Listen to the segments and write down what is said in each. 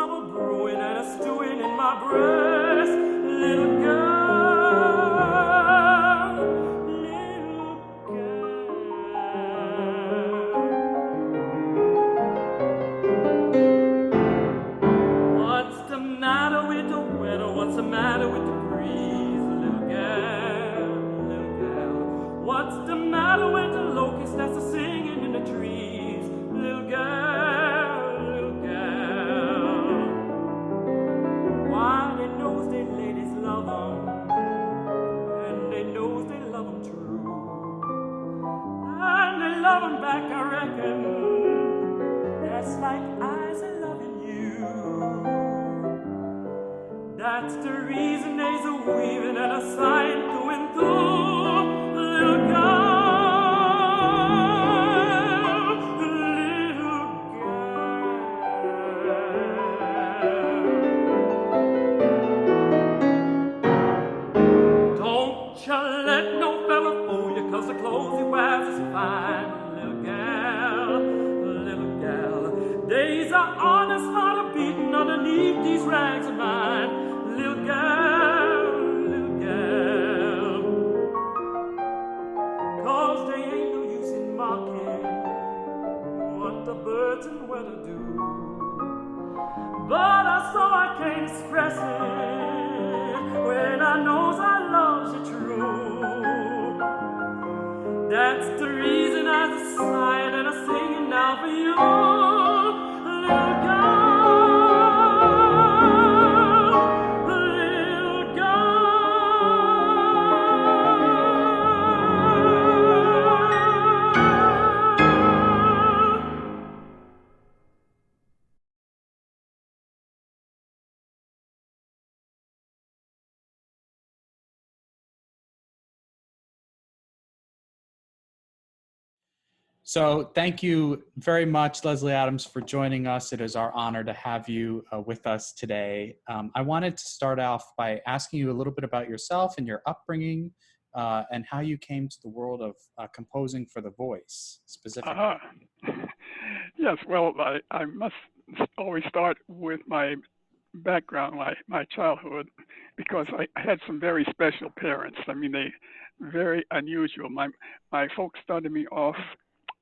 trouble brewing and a stewing in my breast. Little girl, little girl. What's the matter with the weather? What's the matter with the breeze? Little girl, little girl. What's the matter with the locusts that's a-singing in the trees? Little girl, little girl. Why they knows they ladies love 'em, and they knows they love 'em true, and they love 'em back, I reckon. That's like eyes are loving you. That's the reason there's a weaving and a sighing through and through. Little girl, little girl. Don't you let no fella fool you, 'cause the clothes he wears is fine. Little girl, little girl. Days are honest, heart are beating underneath these rags of mine. Little girl, little girl. 'Cause they ain't no use in mocking what the birds and weather do. But I can't express it when I knows I loves you true. That's the reason I decide and I'm singing now for you, little girl. So thank you very much, Leslie Adams, for joining us. It is our honor to have you with us today. I wanted to start off by asking you a little bit about yourself and your upbringing and how you came to the world of composing for the voice specifically. Yes, well, I must always start with my background, my childhood, because I had some very special parents. I mean, they very unusual. My folks started me off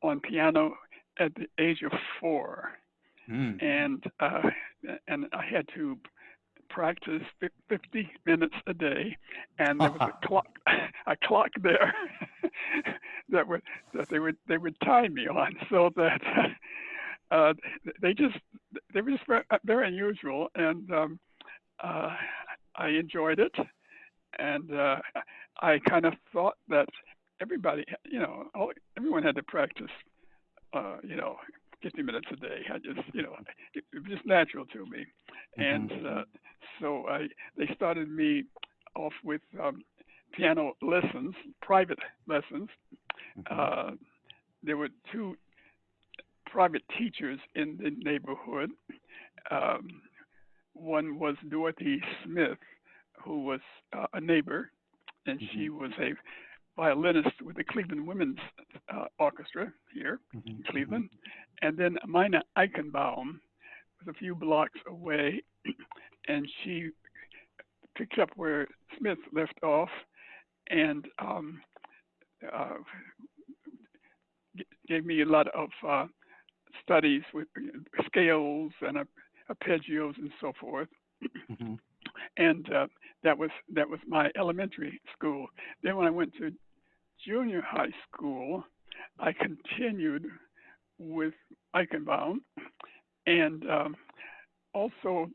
on piano at the age of 4, and I had to practice 50 minutes a day, and there was a clock there that they would time me on, so that they were just very unusual, and I enjoyed it, and I kind of thought that everybody, everyone had to practice, 50 minutes a day. I just, it was just natural to me. And so they started me off with piano lessons, private lessons. There were 2 private teachers in the neighborhood. One was Dorothy Smith, who was a neighbor, and she was a violinist with the Cleveland Women's Orchestra here in Cleveland. And then Mina Eichenbaum was a few blocks away, and she picked up where Smith left off, and gave me a lot of studies with scales and arpeggios and so forth. And that was my elementary school. Then when I went to junior high school, I continued with Eichenbaum, and also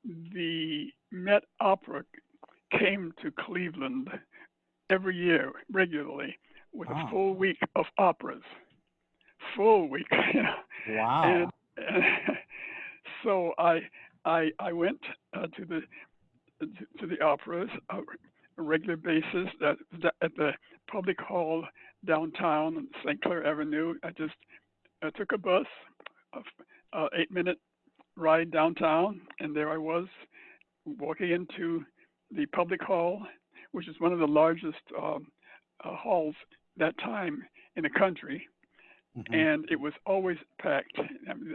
the Met Opera came to Cleveland every year regularly with a full week of operas. Full week. Wow. And so I went to the operas on a regular basis at the public hall downtown on St. Clair Avenue. I just took a bus, 8-minute ride downtown, and there I was walking into the public hall, which is one of the largest halls that time in the country, and it was always packed. I mean,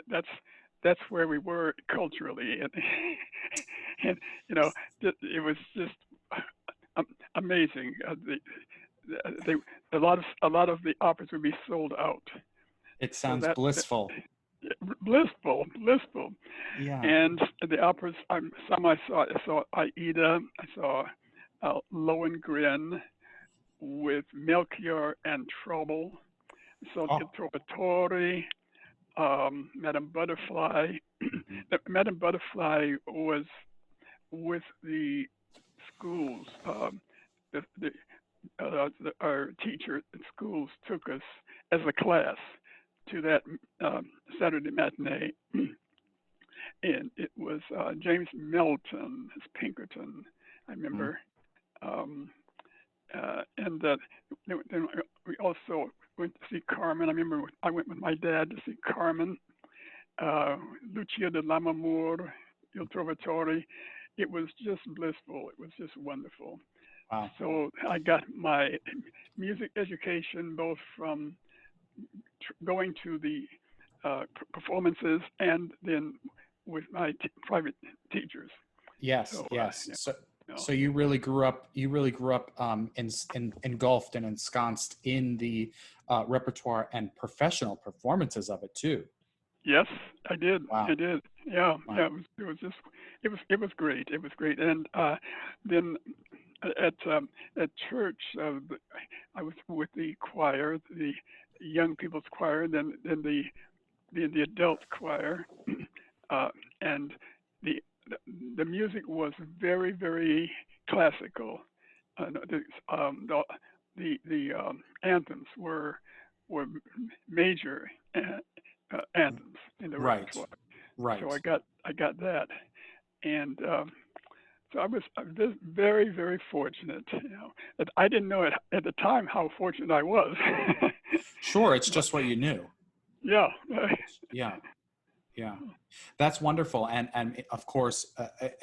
that's where we were culturally, and and you know, it was just amazing. They a lot of the operas would be sold out. It So sounds blissful. blissful. Yeah. And the operas, some I saw. I saw Aida. I saw Lohengrin with Melchior and Trouble. I saw Il Oh. Trovatore, Madame Butterfly. Mhm. Madame Butterfly was with the schools. Our teacher at schools took us as a class to that Saturday matinee, and it was James Melton as Pinkerton. I Mhm. remember, um, and then we also went to see Carmen. I remember I went with my dad to see Carmen, Lucia de Lammermoor, Il Trovatore. It was just blissful. It was just wonderful. Wow. So I got my music education both from going to the performances and then with my private teachers. Yes, So yes. yeah, So, you know, so you really grew up engulfed and ensconced in the repertoire and professional performances of it too. yes, I did. Wow. I did. Yeah, Wow. yeah. It was just it was great. It was great. And then at church, I was with the choir, the young people's choir, then the adult choir, uh, and the the music was very classical. No, the anthems were major anthems in the Right. repertoire. So Right. I got that, and so I was very fortunate. You know, that I didn't know at the time how fortunate I was. Sure, it's But just what you knew. yeah, Yeah. Yeah, that's wonderful, and of course,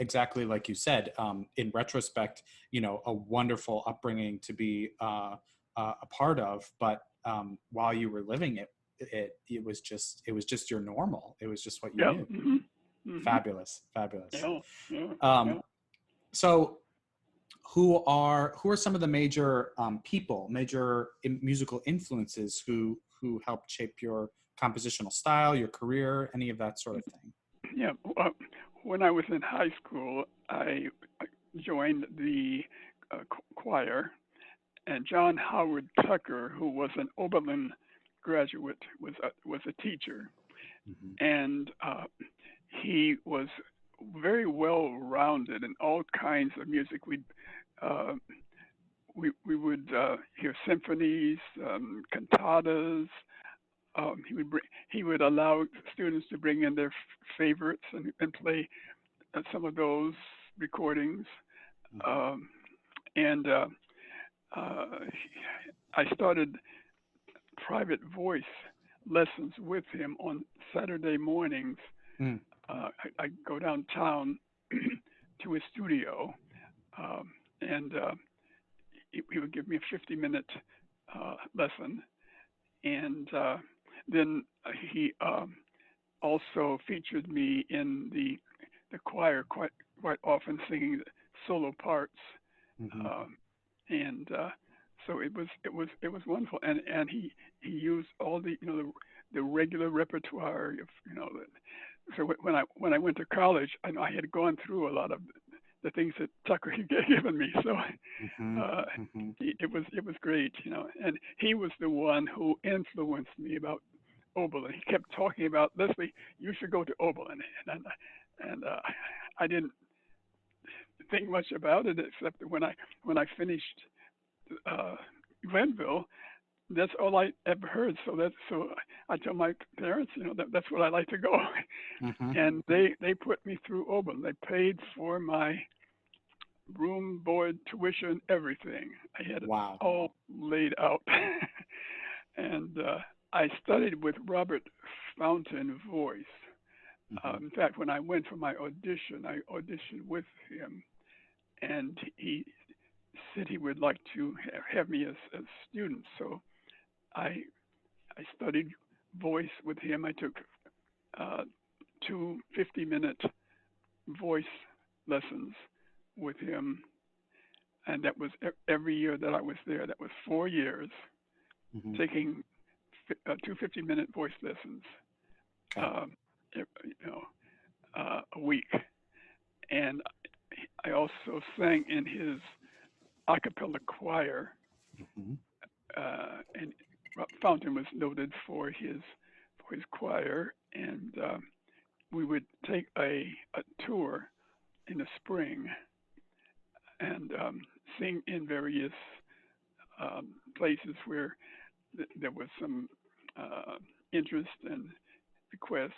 exactly like you said. In retrospect, a wonderful upbringing to be a part of. But while you were living it, it was just your normal. It was just what you yeah, knew. hmm Fabulous, fabulous. yeah, yeah, yeah. Um, so, who are some of the major people, major musical influences who helped shape your compositional style, your career, any of that sort of thing? Yeah, when I was in high school, I joined the choir, and John Howard Tucker, who was an Oberlin graduate, was a teacher, Mhm. and he was very well rounded in all kinds of music. Uh, we would hear symphonies, cantatas. He would allow students to bring in their favorites and play some of those recordings. Mhm. Um, and uh, I started private voice lessons with him on Saturday mornings. Mm. I go downtown to his studio, and he would give me a 50-minute lesson. And then he also featured me in the choir quite often, singing solo parts, Mhm. and so it was wonderful. And he used all the regular repertoire of So when I went to college, I know I had gone through a lot of the things that Tucker had given me. So Mhm. uh, Mhm. it was great, and he was the one who influenced me about Oberlin. He kept talking about, Leslie, you should go to Oberlin, and I didn't think much about it except that when I finished uh, Glenville, that's all I ever heard. So I tell my parents, that's where I like to go, Mhm. and they put me through Oberlin. They paid for my room, board, tuition, everything. I had it Wow. all laid out. And I studied with Robert Fountain voice. Mhm. In fact, when I went for my audition, I auditioned with him, and he said he would like to have me as a student. So I I studied voice with him. I took uh, two 50-minute voice lessons with him, and that was every year that I was there. That was 4 years, taking two 50-minute voice lessons, a week. And I also sang in his a cappella choir, and Fountain was noted for his choir, and we would take a tour in the spring and sing in various places where there was some interest and requests,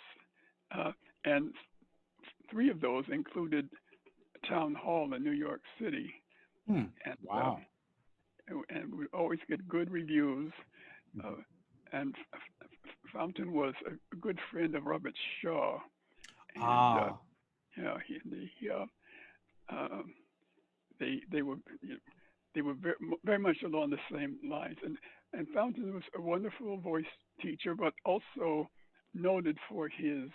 and 3 of those included Town Hall in New York City. And, wow. And we always get good reviews. And Fountain was a good friend of Robert Shaw. And, they were very much along the same lines. And Fountain was a wonderful voice teacher, but also noted for his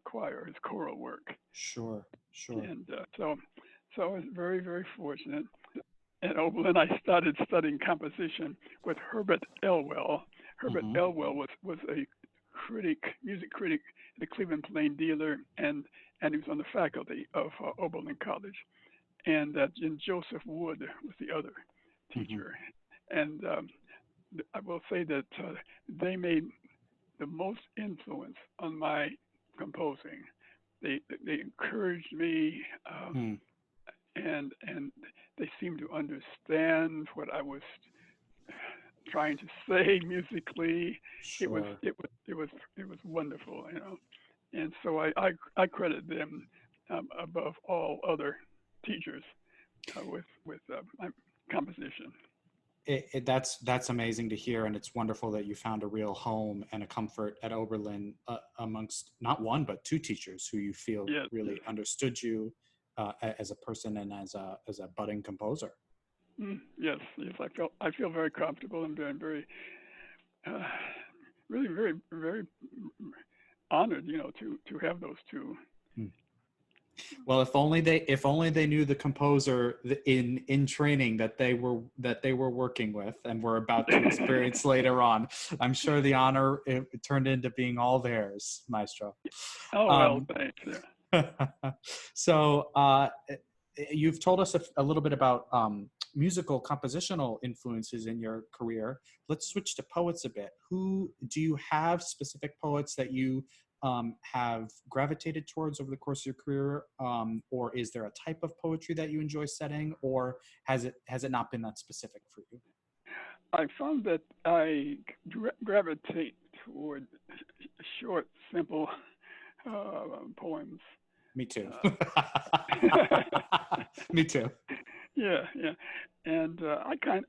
choir, his choral work. Sure. And so I was very, very fortunate. At Oberlin, I started studying composition with Herbert Elwell. Herbert Elwell was a music critic at the Cleveland Plain Dealer, and he was on the faculty of Oberlin College. And Joseph Wood was the other teacher. And I will say that they made the most influence on my composing. They encouraged me, and they seemed to understand what I was trying to say musically. Sure. It was wonderful, And so I credit them above all other teachers with my composition. That's amazing to hear, and it's wonderful that you found a real home and a comfort at Oberlin amongst not one but 2 teachers who you feel really understood you as a person and as a budding composer. Yes, I feel very comfortable and very really very, very honored, to have those 2. Well, if only they knew the composer in training that they were working with and were about to experience later on. I'm sure the honor it turned into being all theirs, Maestro. Oh, well, thanks. Yeah. So you've told us a little bit about musical compositional influences in your career. Let's switch to poets a bit. Who do you have specific poets that you have gravitated towards over the course of your career, or is there a type of poetry that you enjoy studying, or has it not been that specific for you? I found that I gravitate toward short, simple poems. Me too. Me too. Yeah, and I kind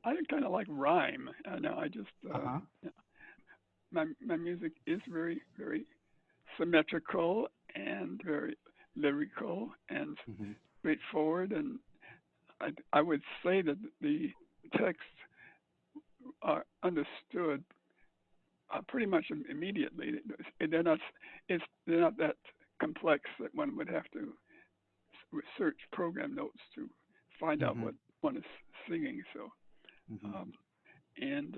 of like rhyme. I just my music is very, very symmetrical and very lyrical and straightforward, and I would say that the texts are understood pretty much immediately. They're not that complex that one would have to research program notes to find out what one is singing. So, and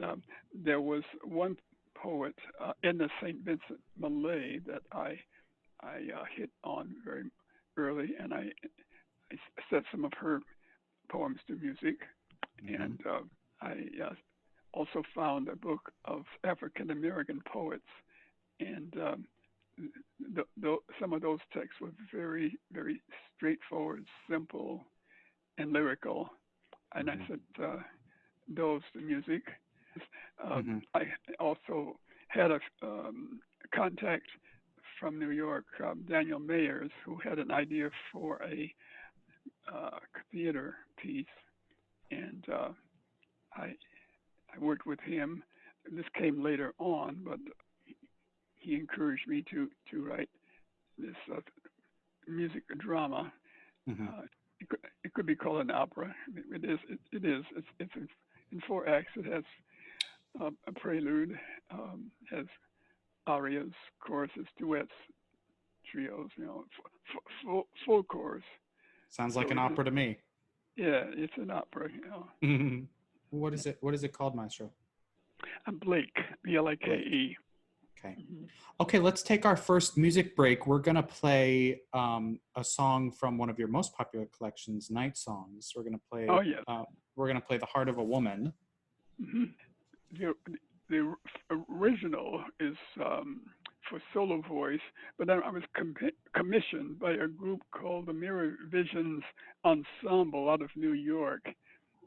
there was one poet, Edna St. Vincent Millay, that I hit on very early, and I set some of her poems to music, and I also found a book of African American poets, and some of those texts were very, very straightforward, simple, and lyrical, and I set those to music. I also had a contact from New York, Daniel Mayers, who had an idea for a theater piece, and I worked with him. This came later on, but he encouraged me to write this music drama. It could be called an opera. It is. It's in 4 acts. It has a prelude, has arias, choruses, duets, trios, full chorus. Sounds like So an opera to me. yeah, it's an opera. What is it? What is it called, Maestro? I'm Blake, Blake. Okay. Mm-hmm. Okay, let's take our first music break. We're going to play a song from one of your most popular collections, Night Songs. We're going to play Oh yes. The Heart of a Woman. Mm-hmm. The original is for solo voice, but then I was commissioned by a group called the Mirror Visions Ensemble out of New York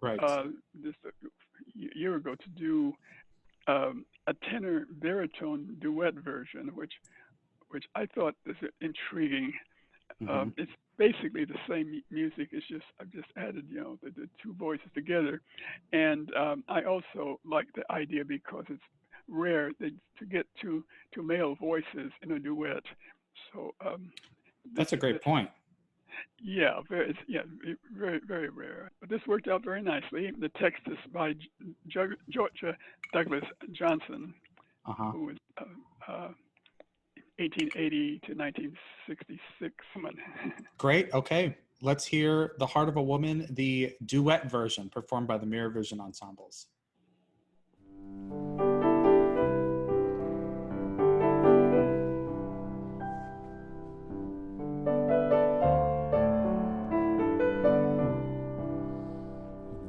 Right. this year ago to do a tenor baritone duet version, which I thought is intriguing. Mm-hmm. It's basically the same music. It's just I've just added, the two voices together, and I also like the idea because it's rare to get two male voices in a duet. So That's a great point. yeah, very very rare. But this worked out very nicely. The text is by Georgia Douglas Johnson, Uh-huh. who was 1880 to 1966. Great. Okay. Let's hear The Heart of a Woman, the duet version performed by the Mirror Vision Ensembles.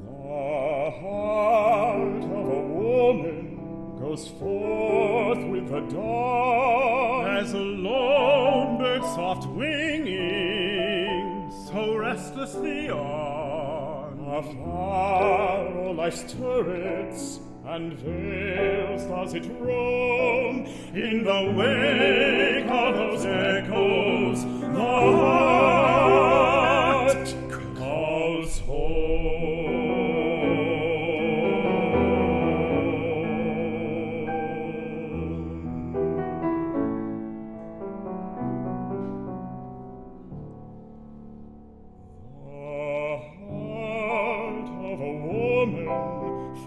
The heart of a woman goes forth with the dawn, as a lone bird's soft winging so restlessly on. Afar all life's turrets and vales does it roam, in the wake of those echoes the heart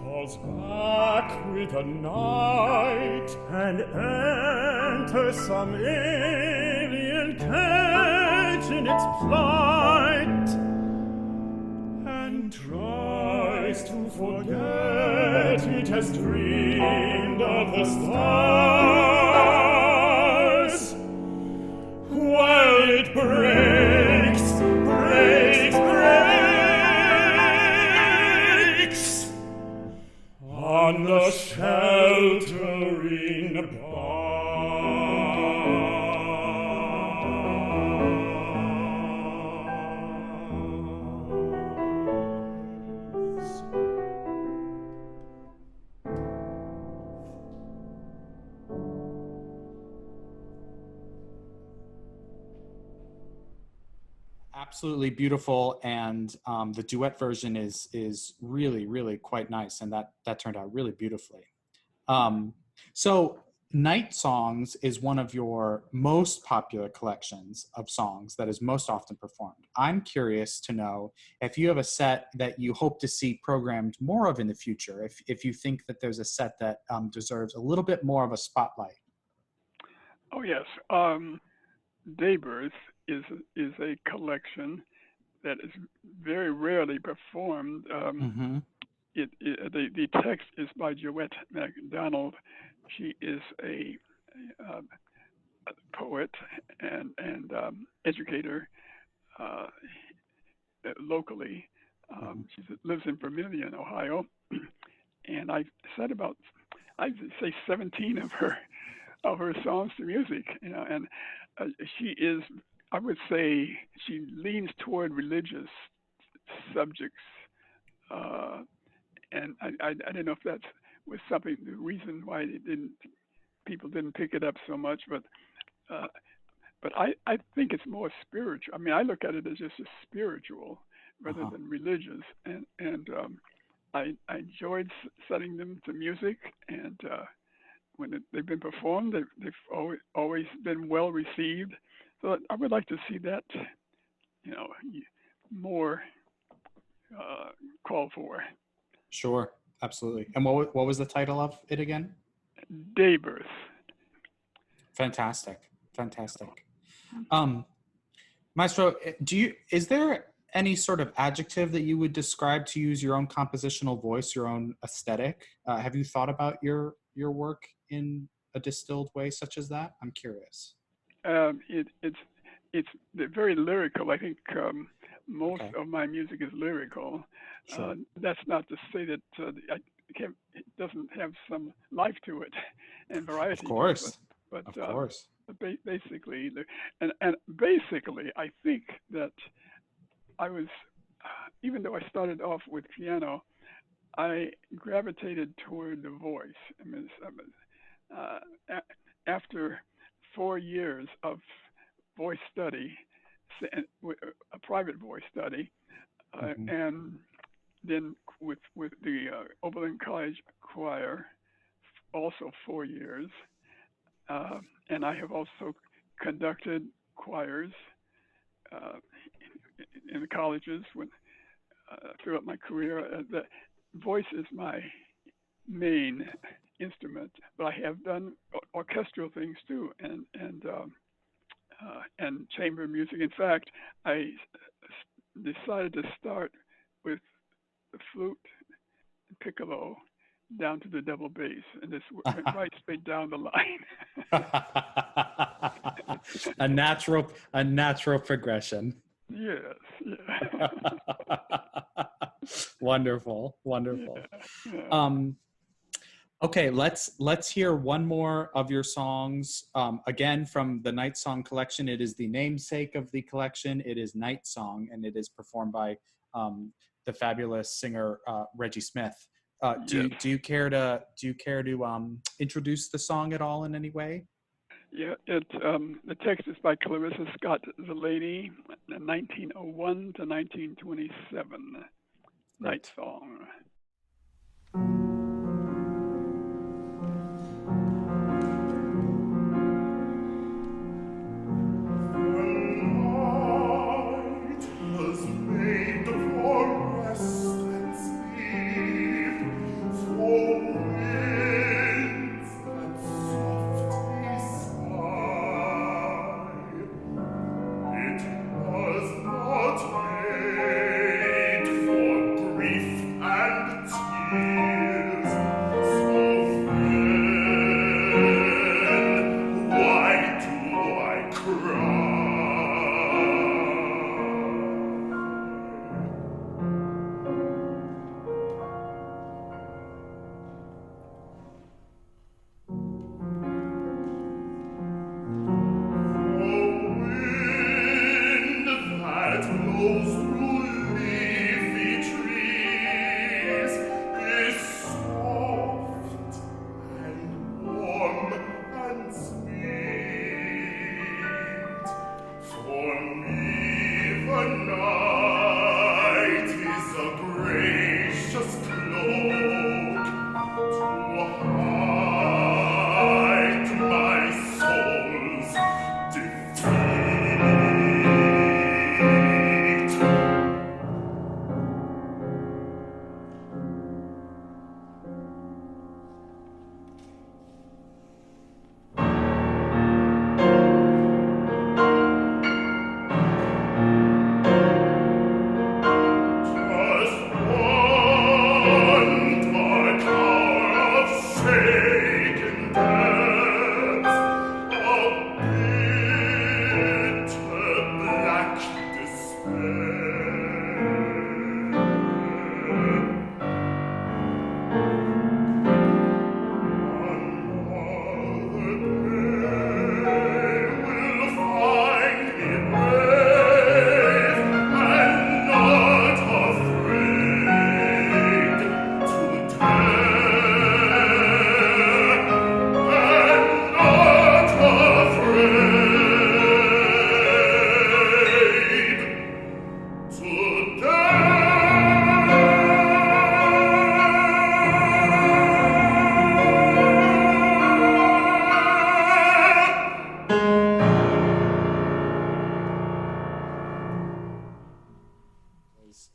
calls back with the night and enters some alien cage in its plight, and tries to forget it has dreamed of the stars, while it breaks on the sheltering bars. Absolutely beautiful, and the duet version is really quite nice, and that turned out really beautifully. So Night Songs is one of your most popular collections of songs that is most often performed. I'm curious to know if you have a set that you hope to see programmed more of in the future, if you think that there's a set that deserves a little bit more of a spotlight. Oh yes, Daybirth is a collection that is very rarely performed. Mm-hmm. The text is by Joette MacDonald. She is a poet and educator locally. She lives in Vermillion, Ohio, and I'd say 17 of her songs to music. And she is, I would say, she leans toward religious subjects. And I don't know if that was the reason why people didn't pick it up so much, but I think it's more spiritual. I mean, I look at it as just a spiritual rather than religious, and I enjoyed setting them to music, and when they've been performed, they've always been well received. So I would like to see that, more called for. Sure, absolutely. And what was the title of it again? Daybirth. Fantastic. Maestro, is there any sort of adjective that you would describe to use your own compositional voice, your own aesthetic? Have you thought about your work in a distilled way such as that? I'm curious. It's very lyrical. I think most Okay. of my music is lyrical. Sure. That's not to say that it doesn't have some life to it and variety Of course. to it, Of course. basically, and basically, I think that I was, even though I started off with piano, I gravitated toward the voice. I mean, after 4 years of voice study, a private voice study, Mhm. and then with the Oberlin College Choir, also 4 years, and I have also conducted choirs uh, in the colleges throughout my career. The voice is my main instrument, but I have done orchestral things too, and chamber music. In fact, I decided to start with the flute, piccolo, down to the double bass, and this went right straight down the line. a natural progression. Yes, yeah. Wonderful. Yeah. Okay, let's hear one more of your songs. Again, from the Night Song collection. It is the namesake of the collection. It is Night Song, and it is performed by the fabulous singer Reggie Smith. Do you care to introduce the song at all in any way? Yeah, the text is by Clarissa Scott Zalady, 1901 to 1927. Great. Night Song.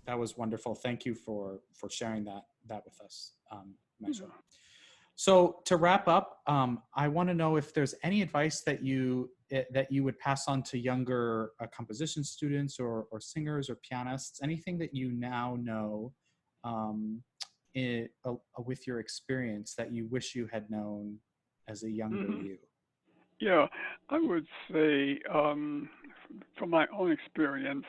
That was wonderful. Thank you for sharing that with us, Maestro. So to wrap up, I want to know if there's any advice that you would pass on to younger composition students or singers or pianists, anything that you now know with your experience that you wish you had known as a younger Hmm. you. Yeah, I would say, from my own experience,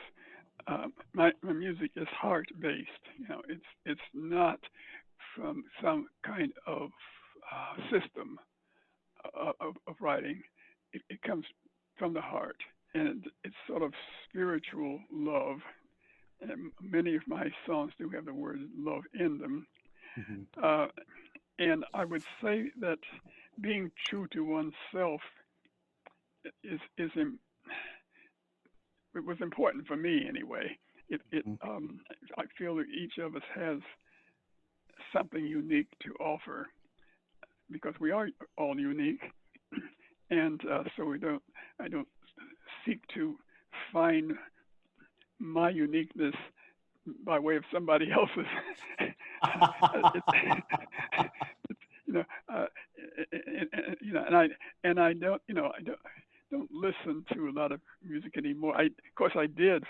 my music is heart-based. It's not from some kind of system of writing. It comes from the heart, and it's sort of spiritual love. And many of my songs do have the word love in them. Hmm. Uh, and I would say that being true to oneself is it was important for me anyway. I feel that each of us has something unique to offer because we are all unique, and so I don't seek to find my uniqueness by way of somebody else's. it, you know, uh, and I don't, I don't listen to a lot of music anymore. Of course, I did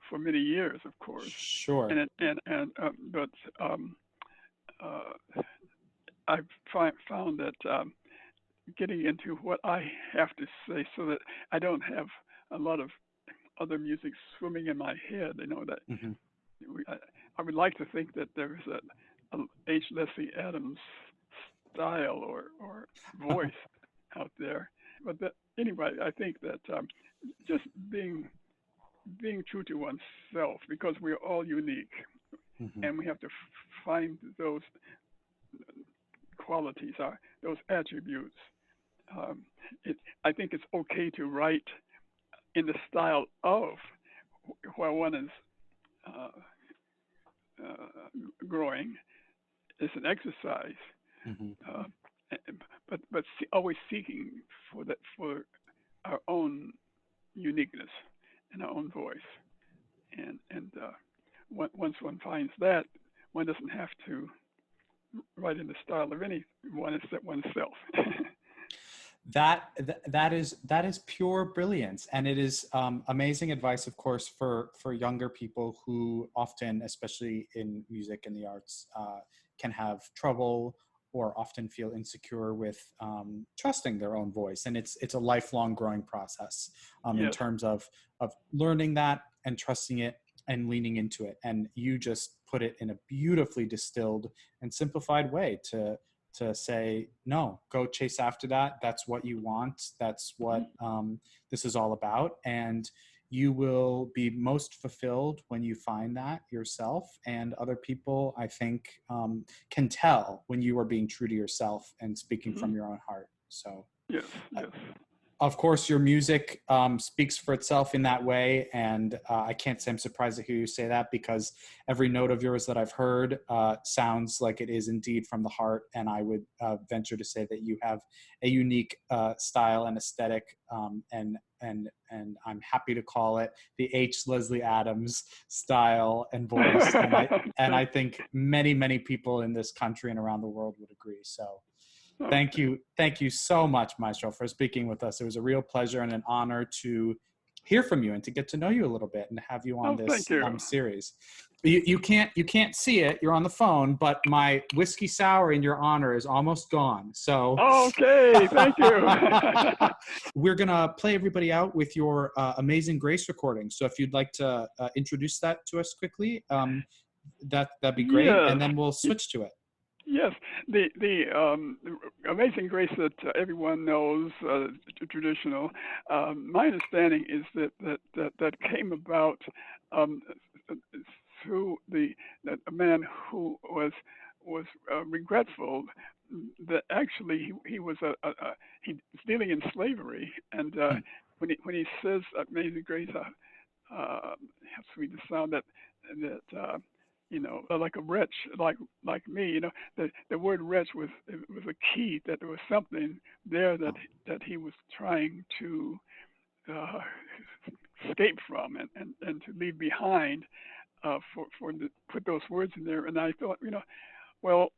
for many years, of course, Sure. but uh, I've found that getting into what I have to say, so that I don't have a lot of other music swimming in my head. That Hmm. I would like to think that there's a H. Leslie Adams style or voice out there, but anyway, I think that just being true to oneself, because we're all unique, Hmm. and we have to find those qualities, those attributes. Um, I think it's okay to write in the style of where one is uh, growing. It's an exercise, Hmm. uh, but always seeking for our own uniqueness and our own voice. And once one finds that, one doesn't have to write in the style of anyone except oneself. That is pure brilliance, and it is amazing advice, of course, for younger people who often, especially in music and the arts, can have trouble or often feel insecure with trusting their own voice, and it's a lifelong growing process in Yes. terms of learning that and trusting it and leaning into it. And you just put it in a beautifully distilled and simplified way to say, no, go chase after that. That's what you want. That's what this is all about. And you will be most fulfilled when you find that yourself. And other people, I think, can tell when you are being true to yourself and speaking Mm-hmm. from your own heart. So, Yes. Yes. of course, your music speaks for itself in that way. And I can't say I'm surprised to hear you say that, because every note of yours that I've heard sounds like it is indeed from the heart. And I would venture to say that you have a unique style and aesthetic. And I'm happy to call it the H. Leslie Adams style and voice. And I think many people in this country and around the world would agree. So. Thank you so much, Maestro, for speaking with us. It was a real pleasure and an honor to hear from you and to get to know you a little bit and have you on Oh, thank this you. series. You can't see it. You're on the phone, but my whiskey sour in your honor is almost gone. So Okay, thank you. we're gonna play everybody out with your Amazing Grace recording. So if you'd like to introduce that to us quickly, that'd be great, Yes. and then we'll switch to it. Yes, the Amazing Grace that everyone knows, traditional. My understanding is that came about um, through that a man who was regretful that actually he was he was dealing in slavery, and when he says Amazing Grace, how sweet the sound that like a wretch, like me. The word wretch was a key, that there was something there that he was trying to uh, escape from and to leave behind, put those words in there. And I thought, well,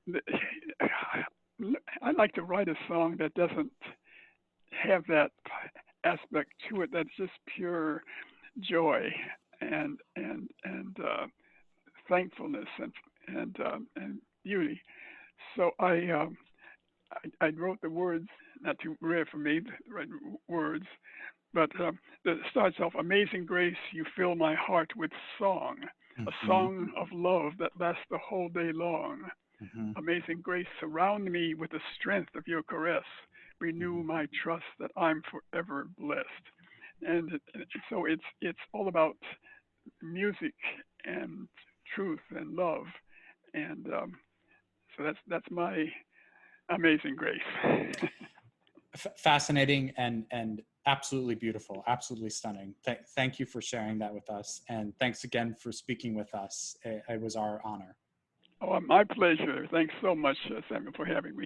I like to write a song that doesn't have that aspect to it. That's just pure joy and thankfulness and beauty. So I wrote the words, not too rare for me to write words, but it starts off, Amazing Grace, you fill my heart with song, a Mhm. song of love that lasts the whole day long. Mhm. Amazing Grace, surround me with the strength of your caress. Renew Mhm. my trust that I'm forever blessed. And so it's all about music and truth and love, and so that's my Amazing Grace. Fascinating and absolutely beautiful, absolutely stunning. Thank you for sharing that with us, and thanks again for speaking with us. It was our honor. Oh, my pleasure. Thanks so much, Samuel, for having me.